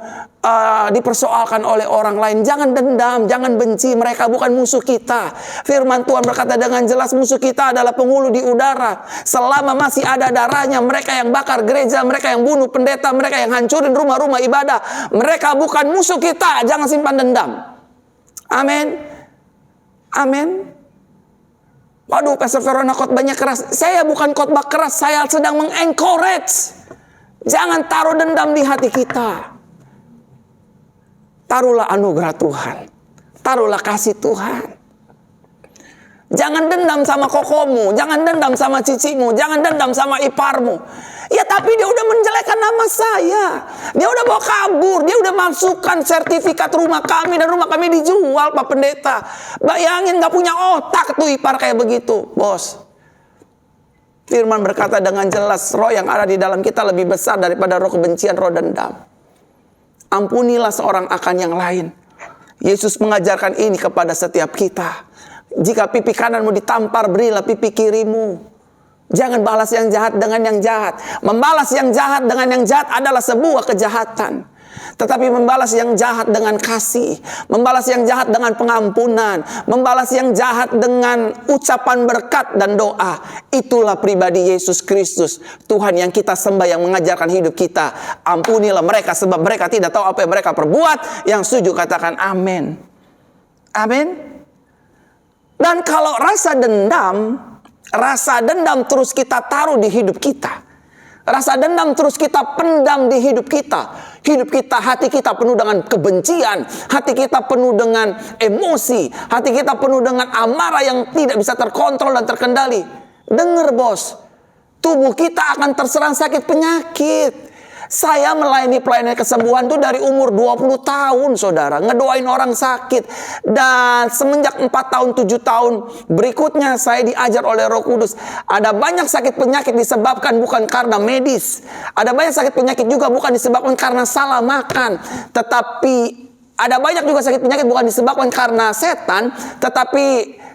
dipersoalkan oleh orang lain, jangan dendam, jangan benci. Mereka bukan musuh kita. Firman Tuhan berkata dengan jelas, musuh kita adalah penghulu di udara. Selama masih ada darahnya, mereka yang bakar gereja, mereka yang bunuh pendeta, mereka yang hancurin rumah-rumah ibadah, mereka bukan musuh kita. Jangan simpan dendam. Amin. Amin. Waduh, Pastor Verona khotbahnya keras. Saya bukan khotbah keras, saya sedang mengencourage. Jangan taruh dendam di hati kita. Taruhlah anugerah Tuhan. Taruhlah kasih Tuhan. Jangan dendam sama kokomu, jangan dendam sama cicimu, jangan dendam sama iparmu. Ya tapi dia udah menjelekkan nama saya. Dia udah bawa kabur, dia udah masukkan sertifikat rumah kami dan rumah kami dijual, Pak Pendeta. Bayangin gak punya otak tuh ipar kayak begitu, bos. Firman berkata dengan jelas, roh yang ada di dalam kita lebih besar daripada roh kebencian, roh dendam. Ampunilah seorang akan yang lain. Yesus mengajarkan ini kepada setiap kita. Jika pipi kananmu ditampar, berilah pipi kirimu. Jangan balas yang jahat dengan yang jahat. Membalas yang jahat dengan yang jahat adalah sebuah kejahatan. Tetapi membalas yang jahat dengan kasih, membalas yang jahat dengan pengampunan, membalas yang jahat dengan ucapan berkat dan doa, itulah pribadi Yesus Kristus, Tuhan yang kita sembah, yang mengajarkan hidup kita. Ampunilah mereka sebab mereka tidak tahu apa yang mereka perbuat. Yang setuju katakan amin. Amin. Dan kalau rasa dendam terus kita taruh di hidup kita, Rasa dendam terus kita pendam di hidup kita. Hidup kita, hati kita penuh dengan kebencian. Hati kita penuh dengan emosi. Hati kita penuh dengan amarah yang tidak bisa terkontrol dan terkendali. Dengar bos, tubuh kita akan terserang sakit penyakit. Saya melayani pelayanan kesembuhan itu dari umur 20 tahun saudara. Ngedoain orang sakit. Dan semenjak 4 tahun, 7 tahun berikutnya saya diajar oleh Roh Kudus. Ada banyak sakit penyakit disebabkan bukan karena medis. Ada banyak sakit penyakit juga bukan disebabkan karena salah makan. Tetapi ada banyak juga sakit penyakit bukan disebabkan karena setan. Tetapi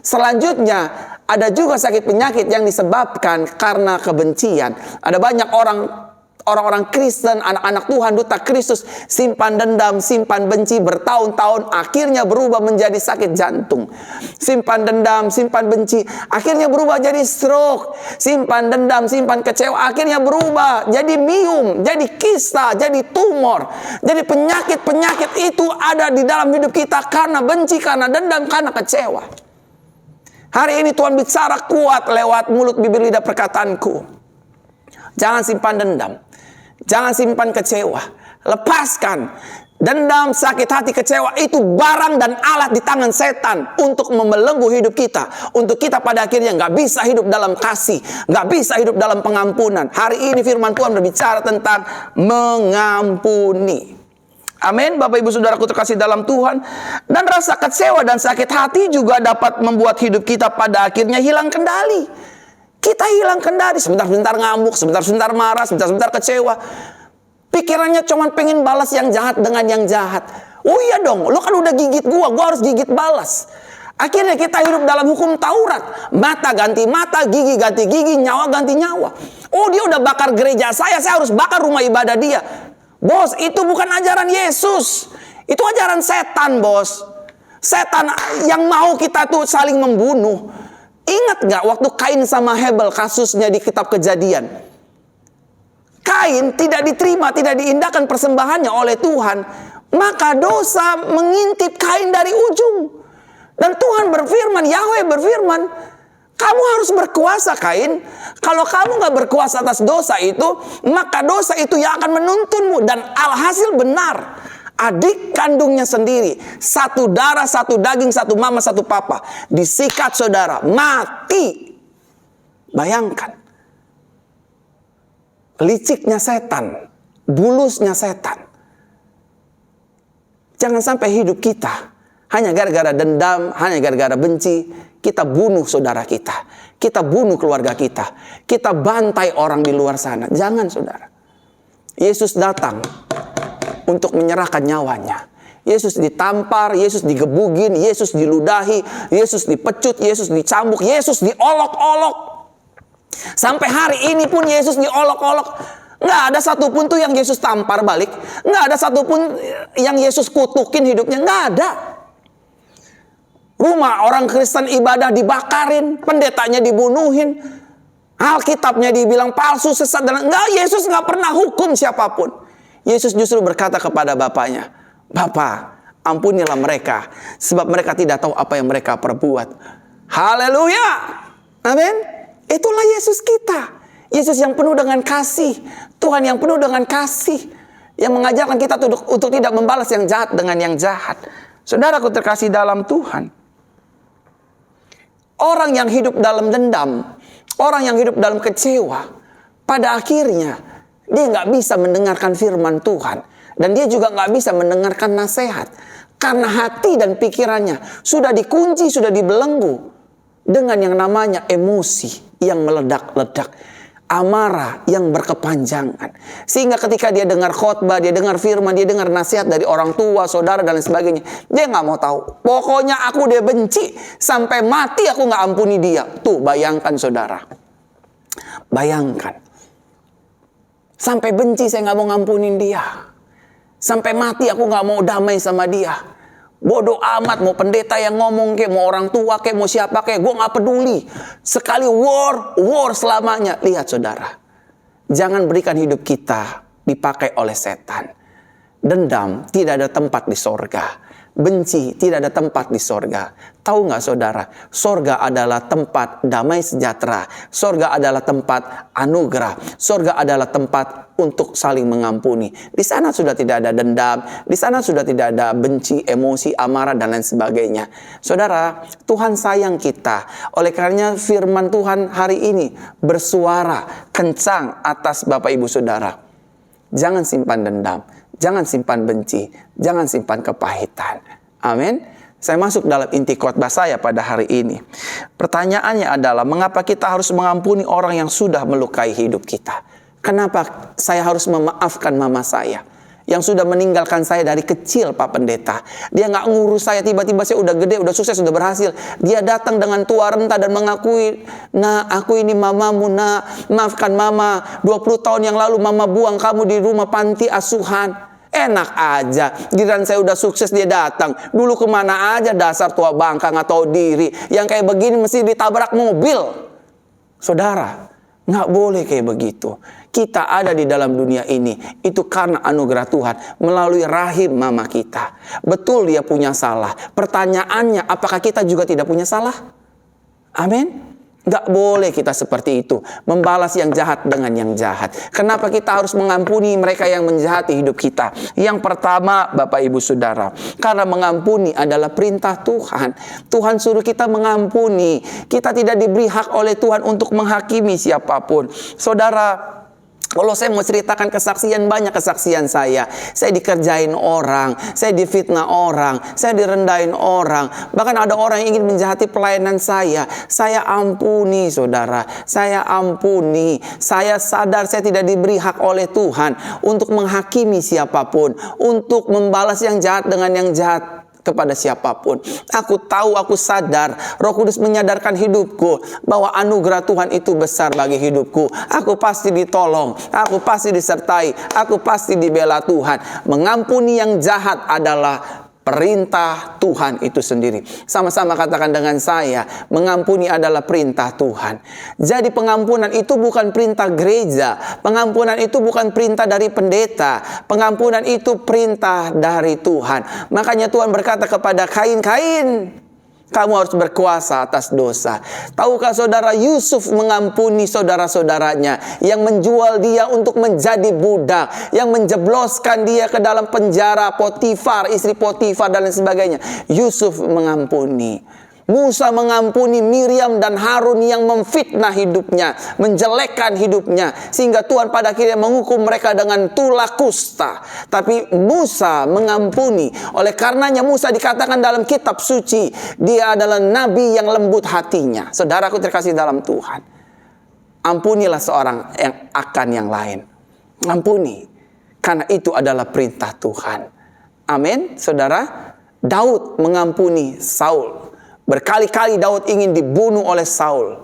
selanjutnya ada juga sakit penyakit yang disebabkan karena kebencian. Ada banyak orang-orang Kristen, anak-anak Tuhan, duta Kristus, simpan dendam, simpan benci bertahun-tahun, akhirnya berubah menjadi sakit jantung. Simpan dendam, simpan benci, akhirnya berubah jadi stroke. Simpan dendam, simpan kecewa, akhirnya berubah jadi miom, jadi kista, jadi tumor. Jadi penyakit-penyakit itu ada di dalam hidup kita karena benci, karena dendam, karena kecewa. Hari ini Tuhan bicara kuat lewat mulut, bibir, lidah, perkataanku. Jangan simpan dendam. Jangan simpan kecewa. Lepaskan. Dendam, sakit hati, kecewa itu barang dan alat di tangan setan untuk membelenggu hidup kita. Untuk kita pada akhirnya nggak bisa hidup dalam kasih, nggak bisa hidup dalam pengampunan. Hari ini firman Tuhan berbicara tentang mengampuni. Amin, Bapak Ibu Saudaraku terkasih dalam Tuhan. Dan rasa kecewa dan sakit hati juga dapat membuat hidup kita pada akhirnya hilang kendali. Kita hilang kendali, sebentar-sebentar ngamuk, sebentar-sebentar marah, sebentar-sebentar kecewa. Pikirannya cuma pengen balas yang jahat dengan yang jahat. Oh iya dong, lo kan udah gigit gua harus gigit balas. Akhirnya kita hidup dalam hukum Taurat. Mata ganti mata, gigi ganti gigi, nyawa ganti nyawa. Oh dia udah bakar gereja saya harus bakar rumah ibadah dia. Bos, itu bukan ajaran Yesus. Itu ajaran setan, bos. Setan yang mau kita tuh saling membunuh. Ingat gak waktu Kain sama Hebel kasusnya di kitab Kejadian? Kain tidak diterima, tidak diindahkan persembahannya oleh Tuhan. Maka dosa mengintip Kain dari ujung. Dan Tuhan berfirman, Yahweh berfirman, kamu harus berkuasa Kain. Kalau kamu gak berkuasa atas dosa itu, maka dosa itu yang akan menuntunmu. Dan alhasil benar. Adik kandungnya sendiri, satu darah, satu daging, satu mama, satu papa, disikat saudara, mati. Bayangkan. Liciknya setan, bulusnya setan. Jangan sampai hidup kita hanya gara-gara dendam, hanya gara-gara benci, kita bunuh saudara kita. Kita bunuh keluarga kita. Kita bantai orang di luar sana. Jangan saudara. Yesus datang untuk menyerahkan nyawanya. Yesus ditampar, Yesus digebugin, Yesus diludahi, Yesus dipecut, Yesus dicambuk, Yesus diolok-olok. Sampai hari ini pun Yesus diolok-olok. Nggak ada satupun tuh yang Yesus tampar balik. Nggak ada satupun yang Yesus kutukin hidupnya. Nggak ada. Rumah orang Kristen ibadah dibakarin, pendetanya dibunuhin, Alkitabnya dibilang palsu, sesat, dan enggak, Yesus nggak pernah hukum siapapun. Yesus justru berkata kepada Bapaknya, Bapa, ampunilah mereka, sebab mereka tidak tahu apa yang mereka perbuat. Haleluya. Amin. Itulah Yesus kita. Yesus yang penuh dengan kasih. Tuhan yang penuh dengan kasih. Yang mengajarkan kita untuk tidak membalas yang jahat dengan yang jahat. Saudaraku terkasih dalam Tuhan. Orang yang hidup dalam dendam, orang yang hidup dalam kecewa, pada akhirnya dia nggak bisa mendengarkan firman Tuhan. Dan dia juga nggak bisa mendengarkan nasihat. Karena hati dan pikirannya sudah dikunci, sudah dibelenggu dengan yang namanya emosi yang meledak-ledak. Amarah yang berkepanjangan. Sehingga ketika dia dengar khotbah, dia dengar firman, dia dengar nasihat dari orang tua, saudara, dan lain sebagainya, dia nggak mau tahu. Pokoknya aku dia benci. Sampai mati aku nggak ampuni dia. Tuh bayangkan saudara. Bayangkan. Sampai benci saya nggak mau ngampunin dia. Sampai mati aku nggak mau damai sama dia. Bodoh amat, mau pendeta yang ngomong kayak, mau orang tua kayak, mau siapa kayak, gue gak peduli. Sekali war selamanya. Lihat saudara, jangan berikan hidup kita dipakai oleh setan. Dendam tidak ada tempat di sorga. benci tidak ada tempat di sorga. Tahu nggak saudara? Sorga adalah tempat damai sejahtera. Sorga adalah tempat anugerah. Sorga adalah tempat untuk saling mengampuni. Di sana sudah tidak ada dendam. Di sana sudah tidak ada benci, emosi, amarah, dan lain sebagainya. Saudara, Tuhan sayang kita. Oleh karenanya firman Tuhan hari ini bersuara kencang atas Bapak Ibu Saudara. Jangan simpan dendam. Jangan simpan benci. Jangan simpan kepahitan. Amin. Saya masuk dalam inti khotbah saya pada hari ini. Pertanyaannya adalah, mengapa kita harus mengampuni orang yang sudah melukai hidup kita? Kenapa saya harus memaafkan mama saya yang sudah meninggalkan saya dari kecil, Pak Pendeta? Dia nggak ngurus saya, tiba-tiba saya udah gede, udah sukses, udah berhasil. Dia datang dengan tua renta dan mengakui, "Nah, aku ini mamamu, nak. Maafkan mama. 20 tahun yang lalu mama buang kamu di rumah panti asuhan." Enak aja, giliran saya udah sukses dia datang. Dulu kemana aja dasar tua bangka nggak tahu diri. Yang kayak begini mesti ditabrak mobil. Saudara, nggak boleh kayak begitu. Kita ada di dalam dunia ini itu karena anugerah Tuhan melalui rahim mama kita. Betul dia punya salah. Pertanyaannya, apakah kita juga tidak punya salah? Amin. Gak boleh kita seperti itu, membalas yang jahat dengan yang jahat. Kenapa kita harus mengampuni mereka yang menjahati hidup kita? Yang pertama, Bapak Ibu Saudara, karena mengampuni adalah perintah Tuhan. Tuhan suruh kita mengampuni. Kita tidak diberi hak oleh Tuhan untuk menghakimi siapapun. Saudara, kalau saya mau ceritakan kesaksian, banyak kesaksian saya. Saya dikerjain orang, saya difitnah orang, saya direndahin orang. Bahkan ada orang yang ingin menjahati pelayanan saya. Saya ampuni saudara, saya ampuni. Saya sadar saya tidak diberi hak oleh Tuhan untuk menghakimi siapapun, untuk membalas yang jahat dengan yang jahat kepada siapapun. Aku tahu, aku sadar, Roh Kudus menyadarkan hidupku bahwa anugerah Tuhan itu besar bagi hidupku. Aku pasti ditolong, aku pasti disertai, aku pasti dibela Tuhan. Mengampuni yang jahat adalah perintah Tuhan itu sendiri. Sama-sama katakan dengan saya, mengampuni adalah perintah Tuhan. Jadi pengampunan itu bukan perintah gereja. Pengampunan itu bukan perintah dari pendeta. Pengampunan itu perintah dari Tuhan. Makanya Tuhan berkata kepada Kain, "Kain, kamu harus berkuasa atas dosa." Tahukah saudara, Yusuf mengampuni saudara-saudaranya yang menjual dia untuk menjadi budak, yang menjebloskan dia ke dalam penjara Potifar, istri Potifar dan lain sebagainya. Yusuf mengampuni. Musa mengampuni Miriam dan Harun yang memfitnah hidupnya, menjelekkan hidupnya, sehingga Tuhan pada akhirnya menghukum mereka dengan tulah kusta. Tapi Musa mengampuni. Oleh karenanya Musa dikatakan dalam kitab suci, dia adalah nabi yang lembut hatinya. Saudaraku terkasih dalam Tuhan, ampunilah seorang yang akan yang lain. Ampuni, karena itu adalah perintah Tuhan. Amin, saudara. Daud mengampuni Saul. Berkali-kali Daud ingin dibunuh oleh Saul,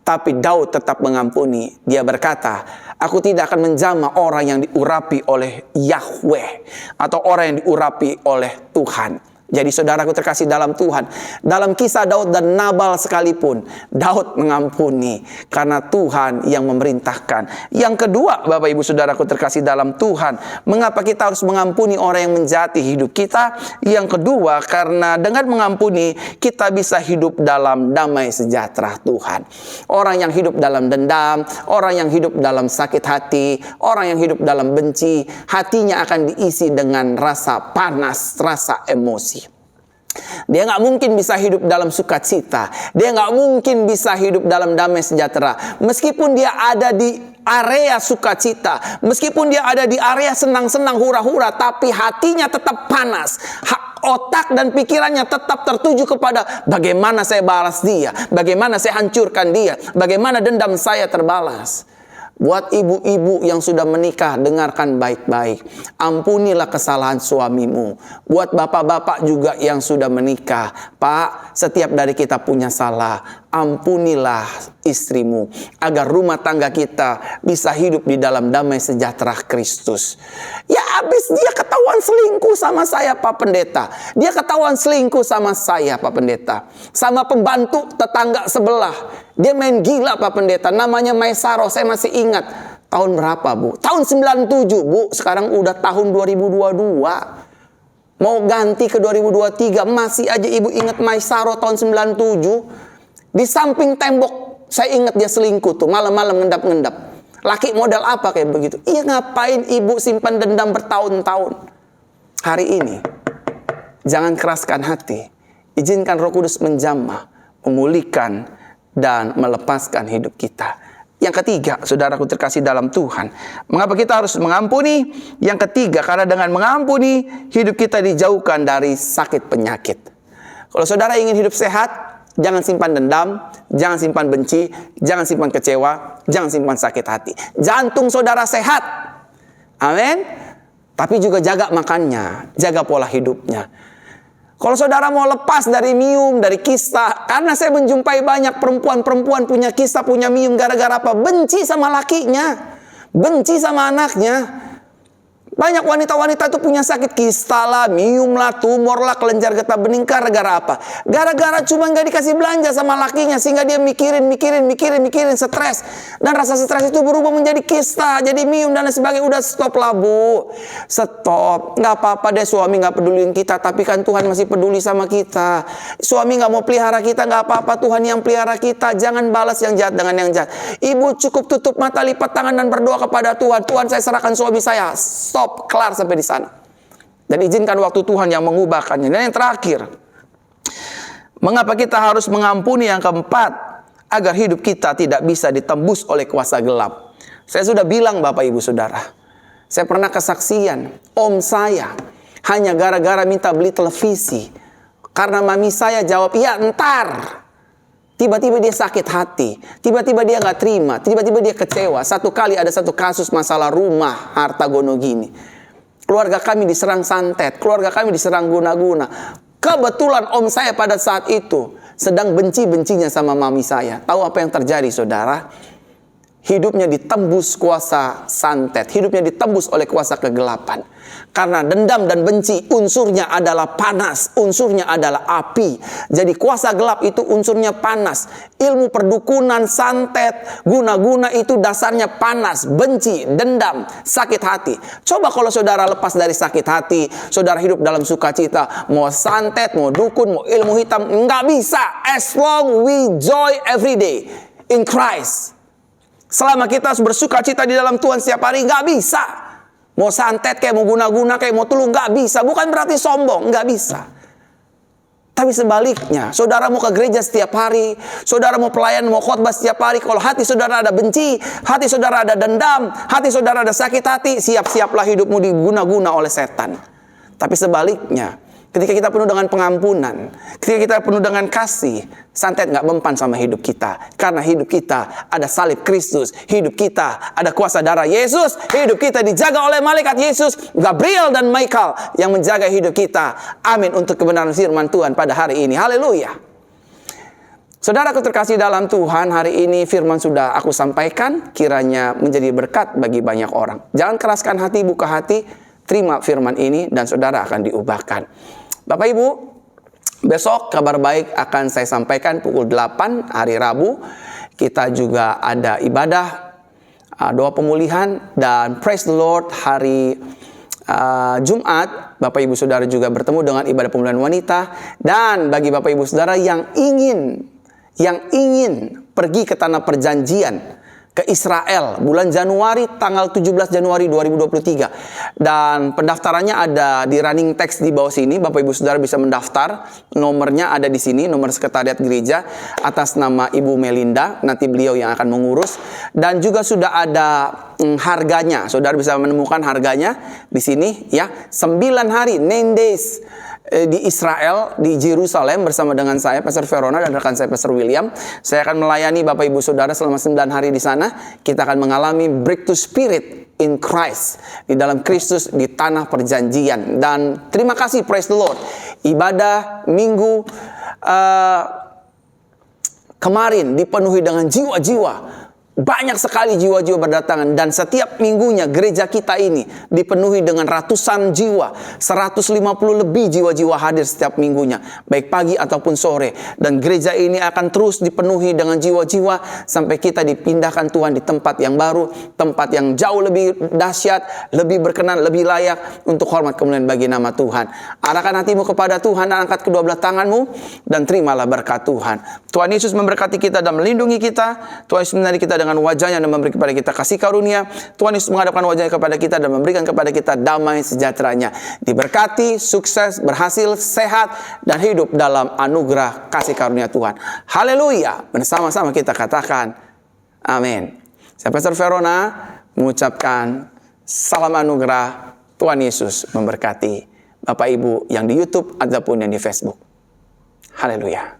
tapi Daud tetap mengampuni. Dia berkata, "Aku tidak akan menjamah orang yang diurapi oleh Yahweh atau orang yang diurapi oleh Tuhan." Jadi saudaraku terkasih dalam Tuhan, dalam kisah Daud dan Nabal sekalipun, Daud mengampuni karena Tuhan yang memerintahkan. Yang kedua, Bapak Ibu Saudaraku terkasih dalam Tuhan, mengapa kita harus mengampuni orang yang menjahati hidup kita? Yang kedua, karena dengan mengampuni kita bisa hidup dalam damai sejahtera Tuhan. Orang yang hidup dalam dendam, orang yang hidup dalam sakit hati, orang yang hidup dalam benci, hatinya akan diisi dengan rasa panas, rasa emosi. Dia nggak mungkin bisa hidup dalam sukacita. Dia nggak mungkin bisa hidup dalam damai sejahtera. Meskipun dia ada di area sukacita, meskipun dia ada di area senang-senang, hura-hura, tapi hatinya tetap panas. Otak dan pikirannya tetap tertuju kepada bagaimana saya balas dia, bagaimana saya hancurkan dia, bagaimana dendam saya terbalas. Buat ibu-ibu yang sudah menikah, dengarkan baik-baik. Ampunilah kesalahan suamimu. Buat bapak-bapak juga yang sudah menikah, Pak, setiap dari kita punya salah. Ampunilah istrimu, agar rumah tangga kita bisa hidup di dalam damai sejahtera Kristus. Ya habis dia ketahuan selingkuh sama saya, Pak Pendeta. Dia ketahuan selingkuh sama saya, Pak Pendeta. Sama pembantu tetangga sebelah. Dia main gila, Pak Pendeta. Namanya Maisaro, saya masih ingat. Tahun berapa, Bu? Tahun 97, Bu. Sekarang udah tahun 2022. Mau ganti ke 2023, masih aja ibu ingat Maisaro tahun 97. Di samping tembok, saya ingat dia selingkuh tuh, malam-malam ngendap-ngendap. Laki modal apa kayak begitu? Iya, ngapain ibu simpan dendam bertahun-tahun? Hari ini, jangan keraskan hati. Izinkan Roh Kudus menjamah, memulihkan, dan melepaskan hidup kita. Yang ketiga, saudaraku terkasih dalam Tuhan, mengapa kita harus mengampuni? Yang ketiga, karena dengan mengampuni, hidup kita dijauhkan dari sakit penyakit. Kalau saudara ingin hidup sehat, jangan simpan dendam, jangan simpan benci, jangan simpan kecewa, jangan simpan sakit hati. Jantung saudara sehat, amin. Tapi juga jaga makannya, jaga pola hidupnya. Kalau saudara mau lepas dari mium, dari kista, karena saya menjumpai banyak perempuan punya kista, punya mium, gara-gara apa? Benci sama lakinya, benci sama anaknya. Banyak wanita-wanita itu punya sakit kista lah, mium lah, tumor lah, kelenjar getah bening. Gara-gara apa? Gara-gara cuma gak dikasih belanja sama lakinya, sehingga dia mikirin, stres. Dan rasa stres itu berubah menjadi kista, jadi mium dan lain sebagainya. Udah stop lah bu, stop. Gak apa-apa deh suami gak peduliin kita, tapi kan Tuhan masih peduli sama kita. Suami gak mau pelihara kita, gak apa-apa, Tuhan yang pelihara kita. Jangan balas yang jahat dengan yang jahat. Ibu cukup tutup mata, lipat tangan dan berdoa kepada Tuhan. Tuhan, saya serahkan suami saya. Stop. Kelar sampai di sana. Dan izinkan waktu Tuhan yang mengubahkannya. Dan yang terakhir, mengapa kita harus mengampuni? Yang keempat, agar hidup kita tidak bisa ditembus oleh kuasa gelap. Saya sudah bilang Bapak Ibu Saudara, saya pernah kesaksian, om saya hanya gara-gara minta beli televisi. Karena mami saya jawab, ya ntar. Tiba-tiba dia sakit hati, tiba-tiba dia gak terima, tiba-tiba dia kecewa. Satu kali ada satu kasus masalah rumah harta gono gini. Keluarga kami diserang santet, keluarga kami diserang guna-guna. Kebetulan om saya pada saat itu sedang benci-bencinya sama mami saya. Tahu apa yang terjadi saudara? Hidupnya ditembus kuasa santet, hidupnya ditembus oleh kuasa kegelapan. Karena dendam dan benci unsurnya adalah panas, unsurnya adalah api. Jadi kuasa gelap itu unsurnya panas. Ilmu perdukunan, santet, guna-guna itu dasarnya panas, benci, dendam, sakit hati. Coba kalau saudara lepas dari sakit hati, saudara hidup dalam sukacita. Mau santet, mau dukun, mau ilmu hitam, nggak bisa. As long we joy every day in Christ. Selama kita bersukacita di dalam Tuhan setiap hari, nggak bisa. Mau santet kayak mau guna-guna kayak mau tulung, nggak bisa. Bukan berarti sombong, nggak bisa. Tapi sebaliknya, saudara mau ke gereja setiap hari, saudara mau pelayan, mau khotbah setiap hari. Kalau hati saudara ada benci, hati saudara ada dendam, hati saudara ada sakit hati, siap-siaplah hidupmu diguna-guna oleh setan. Tapi sebaliknya, ketika kita penuh dengan pengampunan, ketika kita penuh dengan kasih, santet nggak mempan sama hidup kita. Karena hidup kita ada salib Kristus, hidup kita ada kuasa darah Yesus, hidup kita dijaga oleh malaikat Yesus, Gabriel dan Michael yang menjaga hidup kita. Amin untuk kebenaran firman Tuhan pada hari ini. Haleluya. Saudaraku terkasih dalam Tuhan, hari ini firman sudah aku sampaikan, kiranya menjadi berkat bagi banyak orang. Jangan keraskan hati, buka hati, terima firman ini dan saudara akan diubahkan. Bapak Ibu, besok kabar baik akan saya sampaikan pukul 8 hari Rabu. Kita juga ada ibadah doa pemulihan dan praise the Lord hari Jumat. Bapak Ibu Saudara juga bertemu dengan ibadah pemulihan wanita. Dan bagi Bapak Ibu Saudara yang ingin pergi ke tanah perjanjian, ke Israel bulan Januari, tanggal 17 Januari 2023. Dan pendaftarannya ada di running text di bawah sini. Bapak Ibu Saudara bisa mendaftar. Nomornya ada di sini, nomor sekretariat gereja atas nama Ibu Melinda. Nanti beliau yang akan mengurus. Dan juga sudah ada harganya. Saudara bisa menemukan harganya di sini ya. 9 hari, 9 days di Israel, di Yerusalem bersama dengan saya, Pastor Verona dan rekan saya, Pastor William. Saya akan melayani Bapak Ibu Saudara selama 9 hari di sana. Kita akan mengalami breakthrough spirit in Christ, di dalam Kristus, di tanah perjanjian. Dan terima kasih, praise the Lord. Ibadah minggu kemarin dipenuhi dengan jiwa-jiwa Banyak sekali jiwa-jiwa berdatangan, dan setiap minggunya gereja kita ini dipenuhi dengan ratusan jiwa, 150 lebih jiwa-jiwa hadir setiap minggunya, baik pagi ataupun sore. Dan gereja ini akan terus dipenuhi dengan jiwa-jiwa sampai kita dipindahkan Tuhan di tempat yang baru, tempat yang jauh lebih dahsyat, lebih berkenan, lebih layak untuk hormat kemuliaan bagi nama Tuhan. Arahkan hatimu kepada Tuhan dan angkat kedua belah tanganmu dan terimalah berkat Tuhan. Tuhan Yesus memberkati kita dan melindungi kita. Tuhan Yesus menyertai kita dengan wajahnya dan memberi kepada kita kasih karunia. Tuhan Yesus menghadapkan wajahnya kepada kita dan memberikan kepada kita damai sejahteranya. Diberkati, sukses, berhasil, sehat, dan hidup dalam anugerah kasih karunia Tuhan. Haleluya. Bersama-sama kita katakan amin. Saya Pastor Verona mengucapkan salam anugerah. Tuhan Yesus memberkati Bapak Ibu yang di YouTube ataupun yang di Facebook. Haleluya.